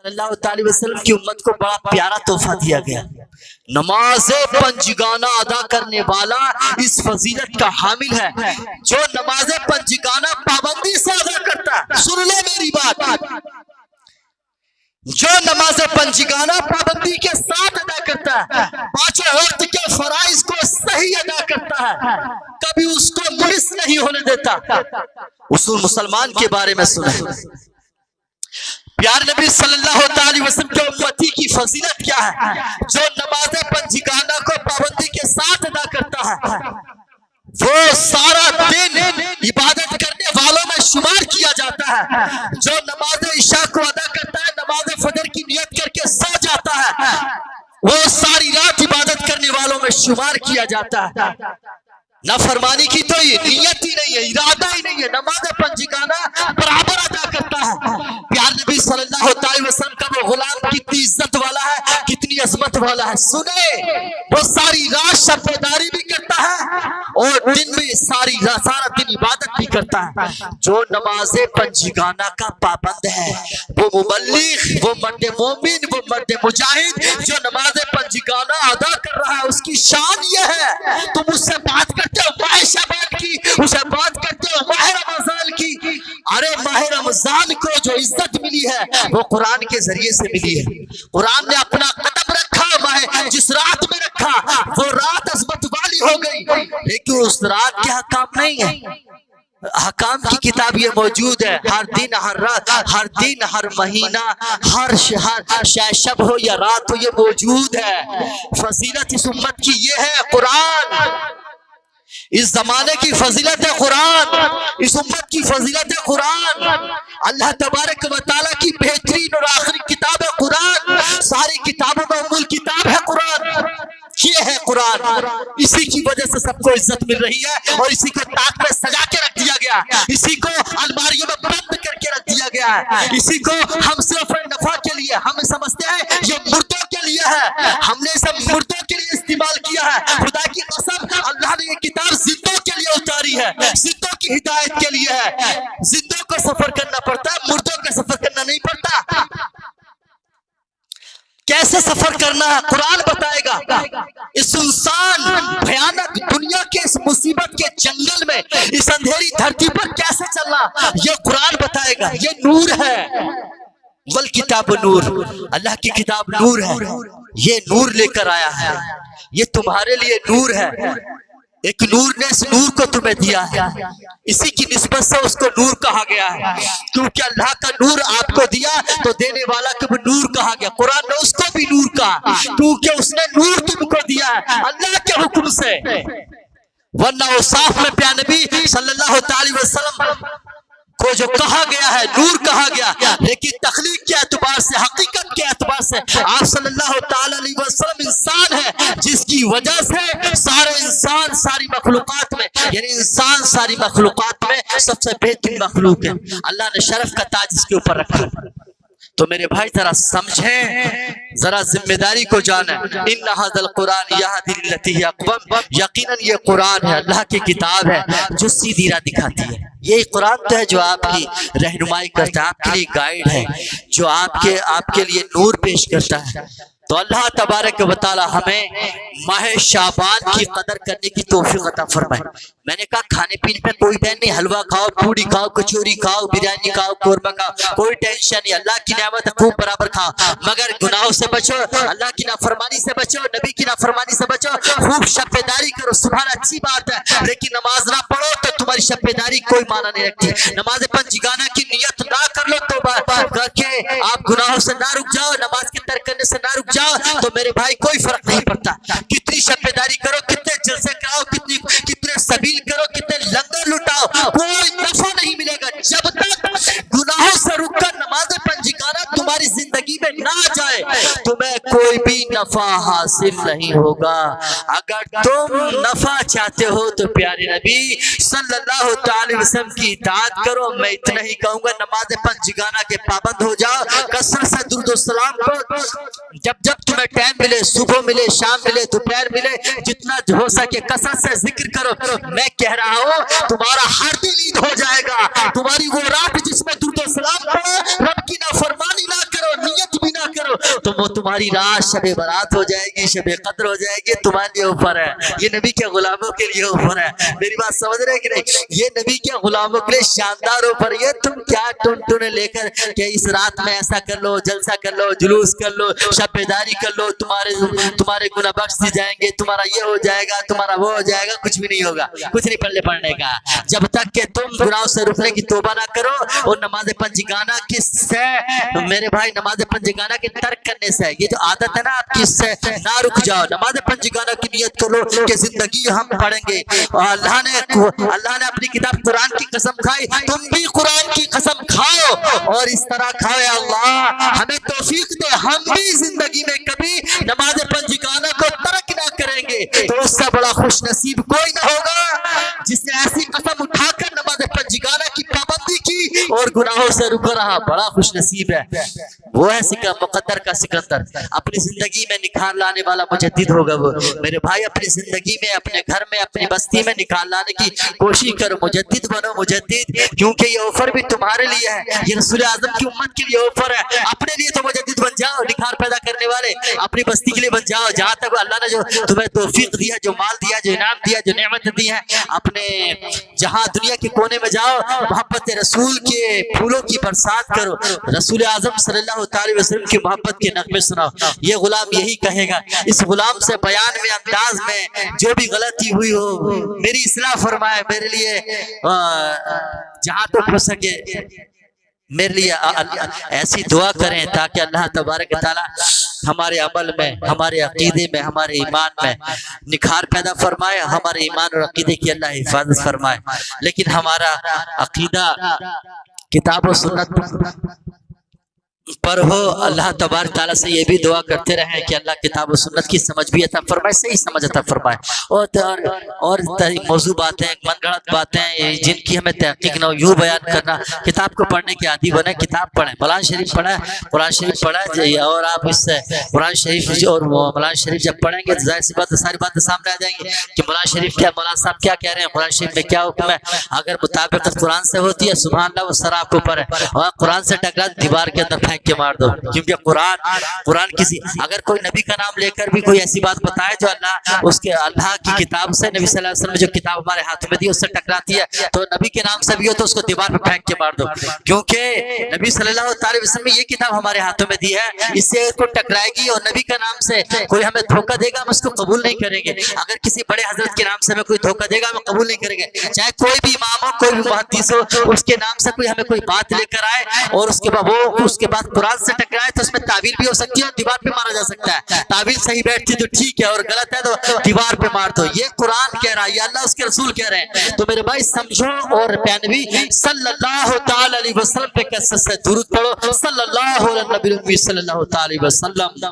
اللہ تعالی وسلم کی امت کو بڑا پیارا تحفہ دیا گیا. نماز پنجگانہ ادا کرنے والا اس فضیلت کا حامل ہے. جو نماز پنجگانہ پابندی سے ادا کرتا ہے، سن لے میری بات، جو نماز پنجگانہ پابندی کے ساتھ ادا کرتا ہے، پانچوں وقت کے فرائض کو صحیح ادا کرتا ہے، کبھی اس کو مس نہیں ہونے دیتا. اصول مسلمان کے بارے میں سنیں. پیارے نبی صلی اللہ تعالی وسلم کے امتی کی فضیلت کیا ہے؟ جو نماز پنجگانہ کو پابندی کے ساتھ ادا کرتا ہے، وہ سارا دن عبادت کرنے والوں میں شمار کیا جاتا ہے. جو نماز عشاء کو ادا کرتا ہے، نماز فجر کی نیت کر کے سو جاتا ہے، وہ ساری رات عبادت کرنے والوں میں شمار کیا جاتا ہے. نافرمانی کی تو نیت ہی نہیں ہے، ارادہ ہی نہیں ہے، نماز پنجگانہ برابر ادا کرتا ہے. پیارے نبی صلی اللہ تعالی وسلم کا وہ غلام کتنی عزت والا ہے، کتنی عظمت والا ہے. سنے، وہ ساری رات شب بیداری بھی کرتا ہے اور دن میں سارا دن عبادت بھی کرتا ہے. جو نماز پنجگانہ کا پابند ہے، وہ مبلغ، وہ مرد مومن، وہ مرد مجاہد جو نماز پنجگانہ ادا کر رہا ہے، اس کی شان یہ ہے. تم اس سے بات کرتے ہو ماہ شعبان کی، اسے بات کرتے ہو ماہ رمضان کی. ارے ماہ رمضان کو جو عزت ملی ہے وہ قرآن کے ذریعے سے ملی ہے. قرآن نے اپنا قدم رکھا، جس رات میں رکھا وہ رات عظمت والی ہو گئی، لیکن اس رات کے حکام نہیں ہے. حکام کی کتاب یہ موجود ہے. ہر دن، ہر رات، ہر دن، ہر مہینہ، ہر شہر، شب ہو یا رات ہو، یہ موجود ہے. فضیلت اس امت کی یہ ہے قرآن. اس زمانے کی فضیلت ہے قرآن، اس امت کی فضیلت ہے قرآن. اللہ تبارک و تعالیٰ کی بہترین اور آخری کتاب ہے قرآن. ساری کتابوں میں ام الکتاب ہے قرآن. یہ ہے قرآن. اسی کی وجہ سے سب کو عزت مل رہی ہے اور اسی کو تاج میں سجا کے رکھ دیا گیا، اسی کو الماریوں میں بند کر کے رکھ دیا گیا ہے. اسی کو ہم صرف نفع کے لیے، ہم سمجھتے ہیں یہ مردوں کے لیے ہے، ہم نے سب مردوں کے لیے استعمال کیا ہے. خدا کی قسم، اللہ نے یہ کتاب زندوں کے لیے اتاری ہے، زندوں کی ہدایت کے لیے ہے. زندوں کو سفر کرنا پڑتا ہے، مردوں کا سفر کرنا نہیں پڑتا. کیسے سفر کرنا ہے قرآن بتائے گا. اس انسان بھیانک دنیا کے اس مصیبت کے جنگل میں، اس اندھیری دھرتی پر کیسے چلنا، یہ قرآن بتائے گا. یہ نور ہے، والکتاب نور، اللہ کی کتاب نور ہے. یہ نور لے کر آیا ہے، یہ تمہارے لیے نور ہے. ایک نور نے اس نور کو تمہیں دیا ہے، اسی کی نسبت سے اس کو نور کہا گیا ہے. کیونکہ اللہ کا نور آپ کو دیا تو دینے والا کو بھی نور کہا گیا. قرآن نے اس کو بھی نور کہا کیونکہ اس نے نور تم کو دیا ہے اللہ کے حکم سے. ورنہ اوصاف میں پیارے نبی صلی اللہ تعالی وسلم کو جو کہا گیا ہے نور کہا گیا، لیکن تخلیق کے اعتبار سے، حقیقت کے اعتبار سے آپ صلی اللہ تعالی علیہ وسلم انسان ہے، جس کی وجہ سے سارے انسان ساری مخلوقات میں، یعنی انسان ساری مخلوقات میں سب سے بہترین مخلوق ہے. اللہ نے شرف کا تاج اس کے اوپر رکھا. تو میرے بھائی ذرا سمجھیں، ذرا ذمہ داری کو جانیں. ان ھذا القرآن یہدی للتی ہی اقوم، یقیناً یہ قرآن ہے، اللہ کی کتاب ہے جو سیدھی راہ دکھاتی ہے. یہ قرآن تو ہے جو آپ کی رہنمائی کرتا ہے، آپ کے لیے گائیڈ ہے، جو آپ کے لیے نور پیش کرتا ہے. تو اللہ تبارک و تعالی ہمیں ماہ شعبان کی قدر کرنے کی توفیق عطا فرمائے. میں نے کہا کھانے پینے پہ کوئی ٹینشن نہیں، حلوہ کھاؤ، پوڑی کھاؤ، کچوری کھاؤ، بریانی کھاؤ، قورمہ کھاؤ، کوئی ٹینشن نہیں. اللہ کی نعمت خوب برابر کھاؤ، مگر گناہوں سے بچو، اللہ کی نافرمانی سے بچو، نبی کی نافرمانی سے بچو. خوب شب بیداری کرو، سبحان اچھی بات ہے، لیکن نماز نہ پڑھو تو تمہاری شب بیداری کوئی معنی نہیں رکھتی. نماز پنجگانہ کی نیت نہ کر لو توبہ کر کے آپ گناہوں سے نہ رک جاؤ، نماز کے ترک کرنے سے نہ رک جاؤ، تو میرے بھائی کوئی فرق نہیں پڑتا. کتنی شب بیداری کرو، کتنے جلسے کراؤ، کتنے سبیل کرو، کتنے لنگر لٹاؤ، کوئی نفع نہیں ملے گا جب تک گناہوں سے رک کر نماز پنجگانہ تمہاری زندگی میں نہ آ جائے. تمہیں کوئی بھی نفع حاصل نہیں ہوگا. اگر تم نفع چاہتے ہو تو پیارے نبی صلی اللہ تعالی وسلم کی اطاعت کرو. میں اتنا ہی کہوں گا، نماز پنجگانہ کے پابند ہو جاؤ، کثرت سے درود و سلام پڑھو. جب تمہیں ٹائم ملے، صبح ملے، شام ملے، دوپہر ملے، جتنا ہو سکے کثرت سے ذکر کرو. میں کہہ رہا ہوں تمہارا ہر دن عید ہو جائے گا. تمہاری وہ رات جس میں درود و سلام پڑھو، رب کی نافرمانی نہ کرو، نیت تمہاری رات شب برات ہو جائے گی، شب قدر ہو جائے گی، تمہارے لیے اوپر ہے، یہ نبی کے غلاموں کے لیے اوپر ہے۔ میری بات سمجھ رہے کہ نہیں؟ یہ نبی کے غلاموں کے لیے شاندار اوپر، یہ تم کیا ٹن لے کر کہ اس رات میں ایسا کر لو، جلسہ کر لو، جلوس کر لو، شب بیداری کر لو، تمہارے گناہ بخش دی جائیں گے، تمہارا یہ ہو جائے گا، تمہارا وہ ہو جائے گا، کچھ بھی نہیں ہوگا، کچھ نہیں پڑھنے کا، جب تک کہ تم گناہوں سے رکنے کی توبہ نہ کرو اور نماز پنجگانہ کس سے میرے بھائی، نماز پنجگانہ کے ترک کرنے سے، یہ جو عادت ہے نا آپ کی، اس سے نہ رک جاؤ۔ نماز پنجگانہ کی نیت کرو کہ زندگی ہم پڑھیں گے۔ اللہ نے اپنی کتاب قرآن کی قسم کھائی، تم بھی قرآن کی قسم کھاؤ اور اس طرح کھاؤ۔ یا اللہ ہمیں توفیق دے، ہم بھی زندگی میں کبھی نماز پنجگانہ کو ترک نہ کریں گے، تو اس سے بڑا خوش نصیب کوئی نہ ہوگا جس نے ایسی قسم اٹھا کر نماز پنجگانہ کی پابندی کی اور گناہوں سے رکا رہا، بڑا خوش نصیب ہے۔ وہ ہے مقدر کا سکندر، اپنی زندگی میں نکھار لانے والا مجدد ہوگا وہ۔ میرے بھائی اپنی زندگی میں، اپنے گھر میں، اپنی بستی میں نکھار لانے کی کوشش کرو، مجدد بنو، مجدد، کیونکہ یہ آفر بھی تمہارے لیے ہے، یہ رسول اعظم کی امت کے لیے آفر ہے۔ اپنے لیے تو مجدد بن جاؤ، نکھار پیدا کرنے والے، اپنی بستی کے لیے بن جاؤ، جہاں تک اللہ نے جو تمہیں توفیق دیا، جو مال دیا، جو انعام دیا، جو نعمت دی ہے، اپنے جہاں دنیا کے کونے میں جاؤ، محبت رسول کے پھولوں کی برسات کرو، رسول اعظم صلی اللہ علیہ وسلم کی محبت کے نغمے سناؤ۔ یہ غلام یہی کہے گا۔ اس غلام سے بیان میں، انداز میں جو بھی غلطی ہوئی ہو میری اصلاح فرمائے، میرے لیے جہاں تک ہو سکے میرے لیے ایسی دعا کریں تاکہ اللہ تبارک تعالی ہمارے عمل میں، ہمارے عقیدے میں، ہمارے ایمان میں نکھار پیدا فرمائے، ہمارے ایمان اور عقیدے کی اللہ حفاظت فرمائے۔ لیکن ہمارا عقیدہ کتاب و سنت پر ہو، اللہ تبارک تعالیٰ سے یہ بھی دعا کرتے رہیں کہ اللہ کتاب و سنت کی سمجھ بھی عطا فرمائے، صحیح سمجھ عطا فرمائے، اور موضوع باتیں، من گھڑت باتیں جن کی ہمیں تحقیق نہ ہو، یوں بیان کرنا۔ کتاب کو پڑھنے کے عادی بنے، کتاب پڑھیں، قرآن شریف پڑھیں، قرآن شریف پڑھیں، اور آپ اس سے قرآن شریف اور مولانا شریف جب پڑھیں گے تو ظاہر سی بات ساری باتیں سامنے آ جائیں گی کہ مولانا شریف کیا، مولانا صاحب کیا کہہ رہے ہیں، قرآن شریف میں کیا حکم ہے۔ اگر مطابقت قرآن سے ہوتی ہے سبحان اللہ وہ سرا آپ کے اوپر ہے، اور قرآن سے ٹکرا دیوار کے اندر پھینک کے مار دو، کیونکہ قرآن کسی اگر کوئی نبی کا نام لے کر بھی کوئی ایسی بات بتائے جو اللہ کی کتاب سے، نبی صلی اللہ علیہ وسلم نے جو کتاب ہمارے ہاتھ میں دی اس سے ٹکراتی ہے، تو نبی کے نام سے بھی ہو تو اس کو دیوار پہ پھینک کے مار دو، کیونکہ نبی صلی اللہ علیہ وسلم نے یہ کتاب ہمارے ہاتھوں میں دی ہے، اس سے اس کو ٹکرائے گی اور نبی کا نام سے کوئی ہمیں دھوکہ دے گا ہم اس کو قبول نہیں کریں گے۔ اگر کسی بڑے حضرت کے نام سے ہمیں کوئی دھوکہ دے گا ہم قبول نہیں کریں گے، چاہے کوئی بھی امام ہو، کوئی بھی محدث ہو، اس کے نام سے کوئی ہمیں کوئی بات لے کر آئے اور اس کے بعد قرآن سے ٹکرائے تو اس میں تعویل بھی ہو سکتی ہے اور دیوار پہ مارا جا سکتا ہے، تعویل صحیح بیٹھتی تو ٹھیک ہے اور غلط ہے تو دیوار پہ مار دو۔ یہ قرآن کہہ رہا ہے، یہ اللہ اس کے رسول کہہ رہے ہیں، تو میرے بھائی سمجھو اور نبی صلی اللہ تعالی علیہ وسلم پہ کثرت سے درود پڑھو، صلی اللہ علیہ نبی صلی اللہ تعالی علیہ وسلم۔